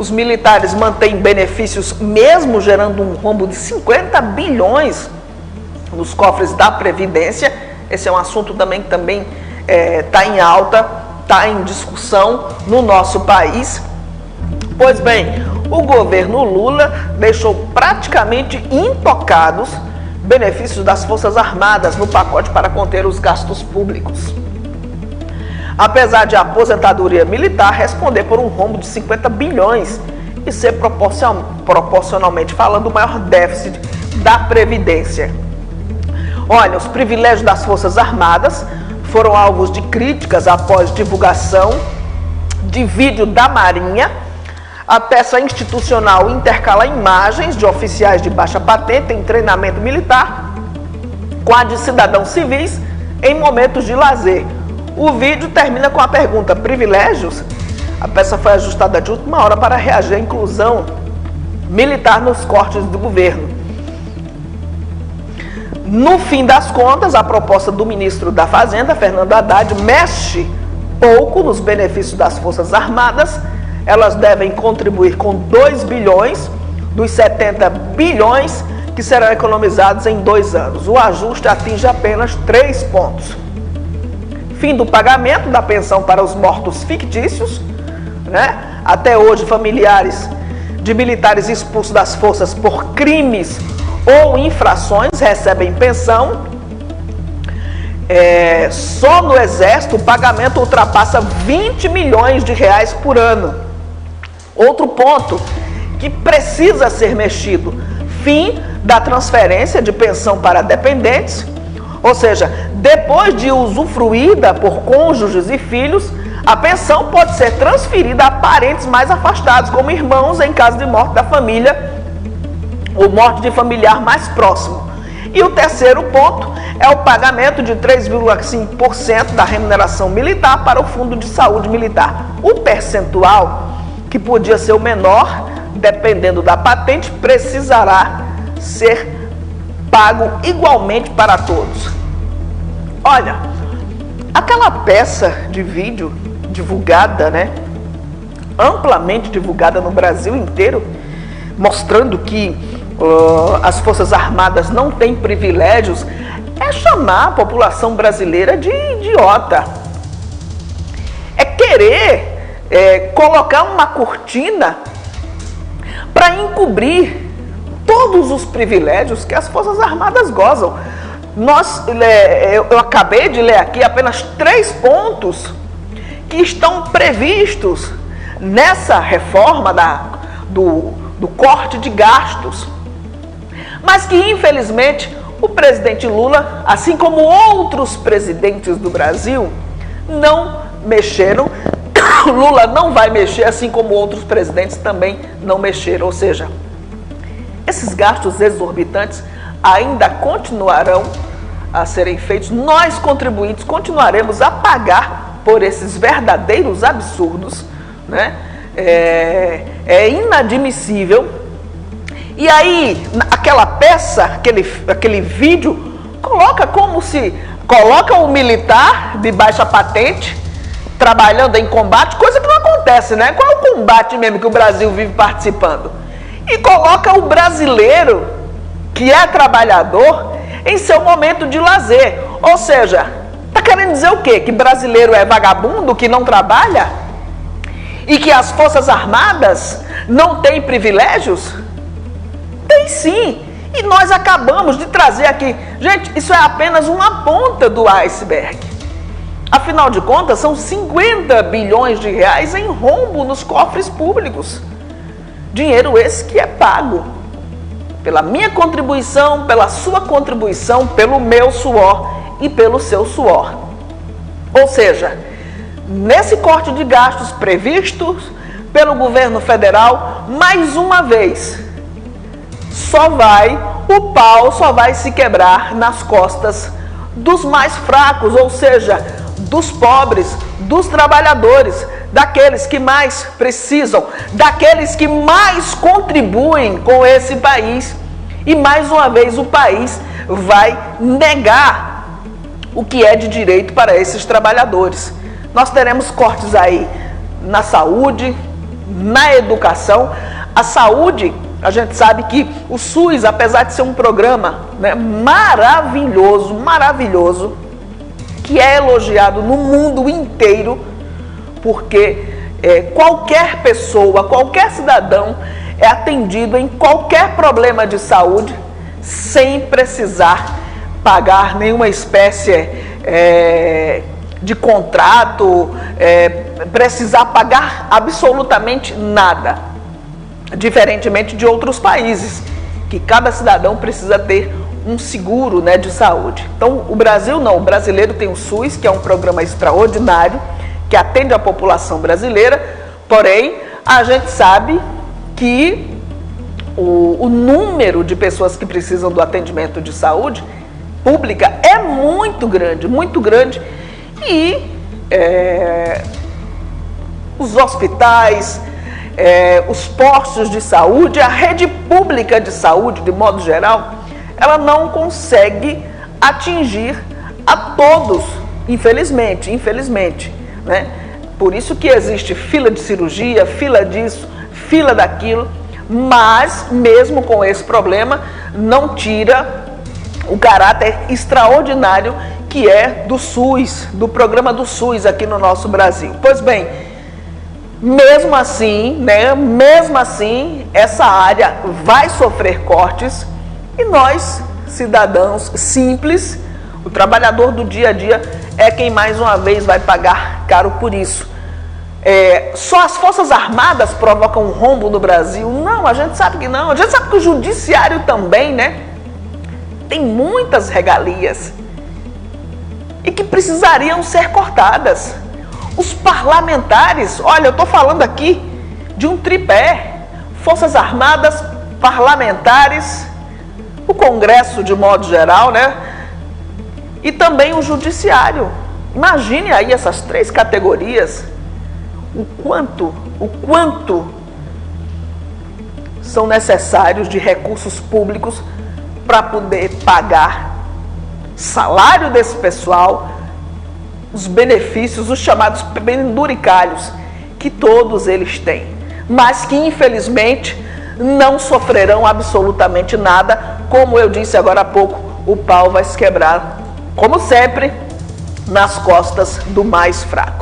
Os militares mantêm benefícios mesmo gerando um rombo de 50 bilhões nos cofres da Previdência. Esse é um assunto também que está em alta, está em discussão no nosso país. Pois bem, o governo Lula deixou praticamente intocados benefícios das Forças Armadas no pacote para conter os gastos públicos. Apesar de a aposentadoria militar responder por um rombo de 50 bilhões e ser proporcionalmente falando o maior déficit da Previdência. Olha, os privilégios das Forças Armadas foram alvos de críticas após divulgação de vídeo da Marinha. A peça institucional intercala imagens de oficiais de baixa patente em treinamento militar com a de cidadãos civis em momentos de lazer. O vídeo termina com a pergunta: privilégios? A peça foi ajustada de última hora para reagir à inclusão militar nos cortes do governo. No fim das contas, a proposta do ministro da Fazenda, Fernando Haddad, mexe pouco nos benefícios das Forças Armadas. Elas devem contribuir com 2 bilhões dos 70 bilhões que serão economizados em 2 anos. O ajuste atinge apenas 3 pontos. Fim do pagamento da pensão para os mortos fictícios, né? Até hoje, familiares de militares expulsos das forças por crimes ou infrações recebem pensão. Só no Exército o pagamento ultrapassa 20 milhões de reais por ano. Outro ponto que precisa ser mexido: fim da transferência de pensão para dependentes, ou seja, depois de usufruída por cônjuges e filhos, a pensão pode ser transferida a parentes mais afastados, como irmãos em caso de morte da família ou morte de familiar mais próximo. E o terceiro ponto é o pagamento de 3,5% da remuneração militar para o Fundo de Saúde Militar. O percentual, que podia ser o menor, dependendo da patente, precisará ser pago igualmente para todos. Olha, aquela peça de vídeo divulgada, né, amplamente divulgada no Brasil inteiro, mostrando que as Forças Armadas não têm privilégios, é chamar a população brasileira de idiota. É querer colocar uma cortina para encobrir todos os privilégios que as Forças Armadas gozam. Eu acabei de ler aqui apenas 3 pontos que estão previstos nessa reforma do corte de gastos, mas que infelizmente o presidente Lula, assim como outros presidentes do Brasil, não mexeram. Lula não vai mexer, assim como outros presidentes também não mexeram. Ou seja, esses gastos exorbitantes ainda continuarão a serem feitos. Nós, contribuintes, continuaremos a pagar por esses verdadeiros absurdos, né? É inadmissível. E aí, aquela peça, aquele vídeo, coloca o militar de baixa patente trabalhando em combate, coisa que não acontece, né? Qual é o combate mesmo que o Brasil vive participando? E coloca o brasileiro, que é trabalhador, em seu momento de lazer. Ou seja, tá querendo dizer o quê? Que brasileiro é vagabundo, que não trabalha? E que as Forças Armadas não têm privilégios? Tem sim. E nós acabamos de trazer aqui. Gente, isso é apenas uma ponta do iceberg. Afinal de contas, são 50 bilhões de reais em rombo nos cofres públicos. Dinheiro esse que é pago pela minha contribuição, pela sua contribuição, pelo meu suor e pelo seu suor. Ou seja, nesse corte de gastos previstos pelo governo federal, mais uma vez, o pau só vai se quebrar nas costas dos mais fracos, ou seja, dos pobres, dos trabalhadores, daqueles que mais precisam, daqueles que mais contribuem com esse país. E mais uma vez o país vai negar o que é de direito para esses trabalhadores. Nós teremos cortes aí na saúde, na educação. A saúde, a gente sabe que o SUS, apesar de ser um programa, né, maravilhoso, maravilhoso, que é elogiado no mundo inteiro, porque qualquer pessoa, qualquer cidadão é atendido em qualquer problema de saúde sem precisar pagar nenhuma espécie de contrato, precisar pagar absolutamente nada, diferentemente de outros países, que cada cidadão precisa ter um seguro, né, de saúde. Então, o Brasil não, o brasileiro tem o SUS, que é um programa extraordinário, que atende a população brasileira, porém, a gente sabe que o número de pessoas que precisam do atendimento de saúde pública é muito grande, e os hospitais, os postos de saúde, a rede pública de saúde, de modo geral, ela não consegue atingir a todos, infelizmente, né? Por isso que existe fila de cirurgia, fila disso, fila daquilo, mas mesmo com esse problema, não tira o caráter extraordinário que é do SUS, do programa do SUS aqui no nosso Brasil. Pois bem, mesmo assim, né, essa área vai sofrer cortes e nós, cidadãos simples, o trabalhador do dia a dia, é quem mais uma vez vai pagar caro por isso. Só as Forças Armadas provocam um rombo no Brasil? Não, a gente sabe que não. A gente sabe que o Judiciário também, né, tem muitas regalias e que precisariam ser cortadas. Os parlamentares, olha, eu estou falando aqui de um tripé: Forças Armadas, parlamentares, o Congresso de modo geral, né? E também o Judiciário. Imagine aí essas três categorias, o quanto são necessários de recursos públicos para poder pagar salário desse pessoal, os benefícios, os chamados penduricalhos, que todos eles têm, mas que infelizmente não sofrerão absolutamente nada. Como eu disse agora há pouco, o pau vai se quebrar, como sempre, nas costas do mais fraco.